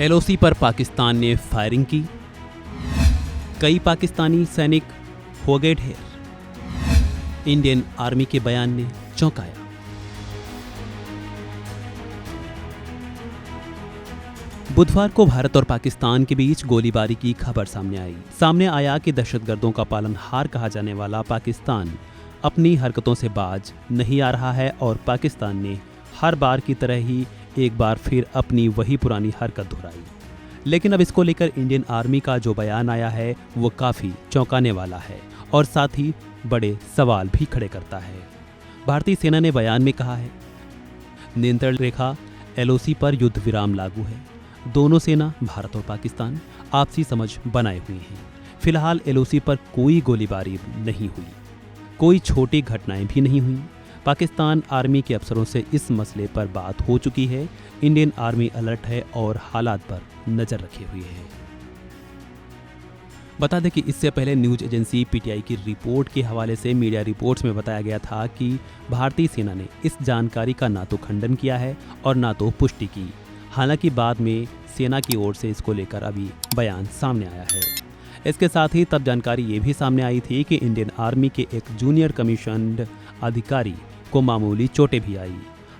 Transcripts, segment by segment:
LOC पर पाकिस्तान ने firing की, कई पाकिस्तानी सैनिक हो गए ढेर। इंडियन आर्मी के बयान ने चौंकाया। बुधवार को भारत और पाकिस्तान के बीच गोलीबारी की खबर सामने आया कि दहशतगर्दों का पालनहार कहा जाने वाला पाकिस्तान अपनी हरकतों से बाज नहीं आ रहा है और पाकिस्तान ने हर बार की तरह ही एक बार फिर अपनी वही पुरानी हरकत दोहराई। लेकिन अब इसको लेकर इंडियन आर्मी का जो बयान आया है वो काफ़ी चौंकाने वाला है और साथ ही बड़े सवाल भी खड़े करता है। भारतीय सेना ने बयान में कहा है, नियंत्रण रेखा एलओसी पर युद्ध विराम लागू है। दोनों सेना भारत और पाकिस्तान आपसी समझ बनाए हुए हैं। फिलहाल एलओसी पर कोई गोलीबारी नहीं हुई, कोई छोटी घटनाएं भी नहीं हुई। पाकिस्तान आर्मी के अफसरों से इस मसले पर बात हो चुकी है। इंडियन आर्मी अलर्ट है और हालात पर नजर रखे हुए है। बता दें कि इससे पहले न्यूज एजेंसी पीटीआई की रिपोर्ट के हवाले से मीडिया रिपोर्ट्स में बताया गया था कि भारतीय सेना ने इस जानकारी का ना तो खंडन किया है और ना तो पुष्टि की। हालांकि बाद में सेना की ओर से इसको लेकर अभी बयान सामने आया है। इसके साथ ही तब जानकारी ये भी सामने आई थी कि इंडियन आर्मी के एक जूनियर कमीशन्ड अधिकारी को मामूली चोटें भी आई।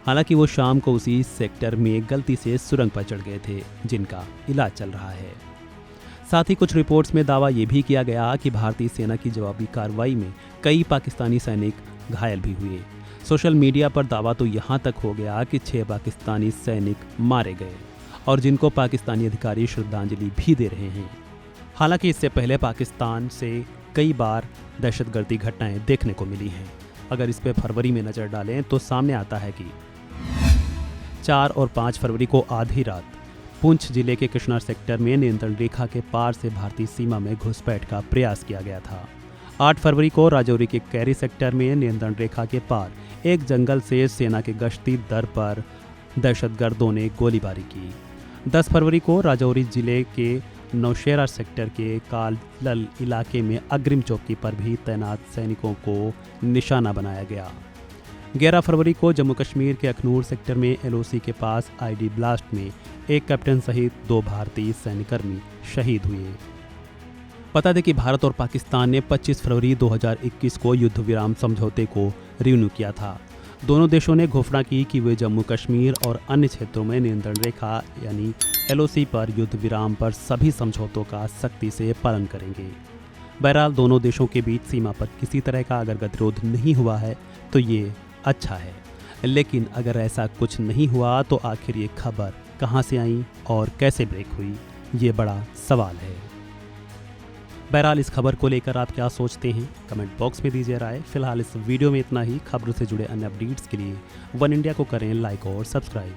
हालांकि वो शाम को उसी सेक्टर में गलती से सुरंग पर चढ़ गए थे, जिनका इलाज चल रहा है। साथ ही कुछ रिपोर्ट्स में दावा ये भी किया गया कि भारतीय सेना की जवाबी कार्रवाई में कई पाकिस्तानी सैनिक घायल भी हुए। सोशल मीडिया पर दावा तो यहाँ तक हो गया कि 6 पाकिस्तानी सैनिक मारे गए और जिनको पाकिस्तानी अधिकारी श्रद्धांजलि भी दे रहे हैं। हालांकि इससे पहले पाकिस्तान से कई बार दहशतगर्दी घटनाएं देखने को मिली हैं। अगर इस पे फरवरी में नज़र डालें तो सामने आता है कि 4 और 5 फरवरी को आधी रात पुंछ जिले के कृष्णा सेक्टर में नियंत्रण रेखा के पार से भारतीय सीमा में घुसपैठ का प्रयास किया गया था। 8 फरवरी को राजौरी के कैरी सेक्टर में नियंत्रण रेखा के पार एक जंगल से सेना के गश्ती दर पर दहशतगर्दों ने गोलीबारी की। 10 फरवरी को राजौरी जिले के नौशेरा सेक्टर के कालल इलाके में अग्रिम चौकी पर भी तैनात सैनिकों को निशाना बनाया गया। 11 फरवरी को जम्मू कश्मीर के अखनूर सेक्टर में एलओसी के पास आईडी ब्लास्ट में एक कैप्टन सहित 2 भारतीय सैन्यकर्मी शहीद हुए। बता दें कि भारत और पाकिस्तान ने 25 फरवरी 2021 को युद्ध विराम समझौते को रिन्यू किया था। दोनों देशों ने घोषणा की कि वे जम्मू कश्मीर और अन्य क्षेत्रों में नियंत्रण रेखा यानी एलओसी पर युद्ध विराम पर सभी समझौतों का सख्ती से पालन करेंगे। बहरहाल दोनों देशों के बीच सीमा पर किसी तरह का अगर गतिरोध नहीं हुआ है तो ये अच्छा है, लेकिन अगर ऐसा कुछ नहीं हुआ तो आखिर ये खबर कहाँ से आई और कैसे ब्रेक हुई, ये बड़ा सवाल है। बहरहाल इस खबर को लेकर आप क्या सोचते हैं, कमेंट बॉक्स में दीजिए राय। फिलहाल इस वीडियो में इतना ही। खबरों से जुड़े अन्य अपडेट्स के लिए वन इंडिया को करें लाइक और सब्सक्राइब।